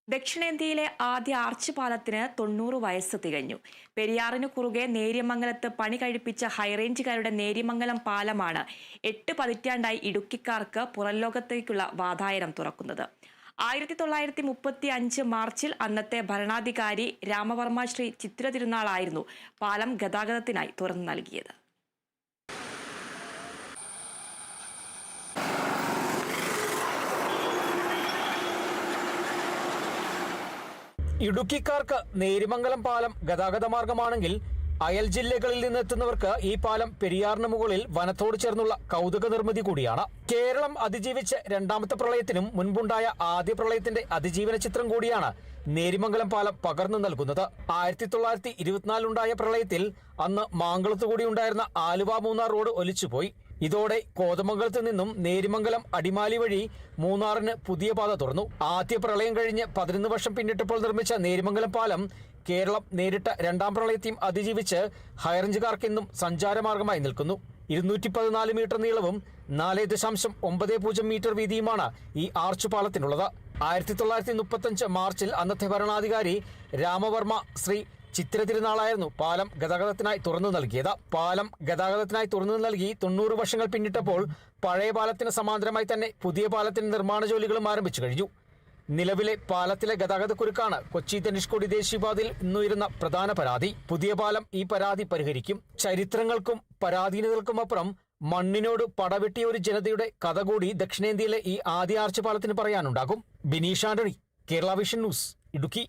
ദക്ഷിണേന്ത്യയിലെ ആദ്യ ആർച്ച് പാലത്തിന് 90 വയസ്സ് തികഞ്ഞു. പെരിയാറിന് കുറുകെ നേര്യമംഗലത്ത് പണി കഴിപ്പിച്ച ഹൈറേഞ്ചുകാരുടെ നേര്യമംഗലം പാലമാണ് 8 പതിറ്റാണ്ടായി ഇടുക്കിക്കാർക്ക് പുറംലോകത്തേക്കുള്ള വാതായനം തുറക്കുന്നത്. 1935 മാർച്ചിൽ അന്നത്തെ ഭരണാധികാരി രാമവർമ്മ ശ്രീ ചിത്തിര തിരുനാളായിരുന്നു പാലം ഗതാഗതത്തിനായി തുറന്നു നൽകിയത്. ഇടുക്കിക്കാർക്ക് നേര്യമംഗലം പാലം ഗതാഗത മാർഗമാണെങ്കിൽ അയൽ ജില്ലകളിൽ നിന്നെത്തുന്നവർക്ക് ഈ പാലം പെരിയാറിന് മുകളിൽ വനത്തോട് ചേർന്നുള്ള കൗതുക നിർമ്മിതി കൂടിയാണ്. കേരളം അതിജീവിച്ച് രണ്ടാമത്തെ പ്രളയത്തിനും മുൻപുണ്ടായ ആദ്യ പ്രളയത്തിന്റെ അതിജീവന ചിത്രം കൂടിയാണ് നേര്യമംഗലം പാലം പകർന്നു നൽകുന്നത്. 1924 ഉണ്ടായ പ്രളയത്തിൽ അന്ന് മാങ്കുളത്തുകൂടി ഉണ്ടായിരുന്ന ആലുവ മൂന്നാർ റോഡ് ഒലിച്ചുപോയി. ഇതോടെ കോതമംഗലത്ത് നിന്നും നേര്യമംഗലം അടിമാലി വഴി മൂന്നാറിന് പുതിയ പാത തുറന്നു. ആദ്യ പ്രളയം കഴിഞ്ഞ് 11 വർഷം പിന്നിട്ടപ്പോൾ നിർമ്മിച്ച നേര്യമംഗലം പാലം കേരളം നേരിട്ട രണ്ടാം പ്രളയത്തെയും അതിജീവിച്ച് ഹൈറേഞ്ചുകാർക്കെന്നും സഞ്ചാരമാർഗമായി നിൽക്കുന്നു. 214 മീറ്റർ നീളവും 4.90 മീറ്റർ വീതിയുമാണ് ഈ ആർച്ച് പാലത്തിനുള്ളത്. 1935 മാർച്ചിൽ അന്നത്തെ ഭരണാധികാരി രാമവർമ്മ ശ്രീ ചിത്തിര തിരുനാളായിരുന്നു പാലം ഗതാഗതത്തിനായി തുറന്നു നൽകിയത്. പാലം ഗതാഗതത്തിനായി തുറന്നു നൽകി 90 വർഷങ്ങൾ പിന്നിട്ടപ്പോൾ പഴയ പാലത്തിന് സമാന്തരമായി തന്നെ പുതിയ പാലത്തിന്റെ നിർമ്മാണ ജോലികളും ആരംഭിച്ചു കഴിഞ്ഞു. നിലവിലെ പാലത്തിലെ ഗതാഗതക്കുരുക്കാണ് കൊച്ചി ധനുഷ്കോടി ദേശീയപാതയിൽ ഇന്നുയരുന്ന പ്രധാന പരാതി. പുതിയ പാലം ഈ പരാതി പരിഹരിക്കും. ചരിത്രങ്ങൾക്കും പരാധീനതകൾക്കുമപ്പുറം മണ്ണിനോട് പടവെട്ടിയ ഒരു ജനതയുടെ കഥ കൂടി ദക്ഷിണേന്ത്യയിലെ ഈ ആദ്യ ആർച്ച് പാലത്തിന് പറയാനുണ്ടാകും. Bineesh Antony, Kerala Vision News, Idukki.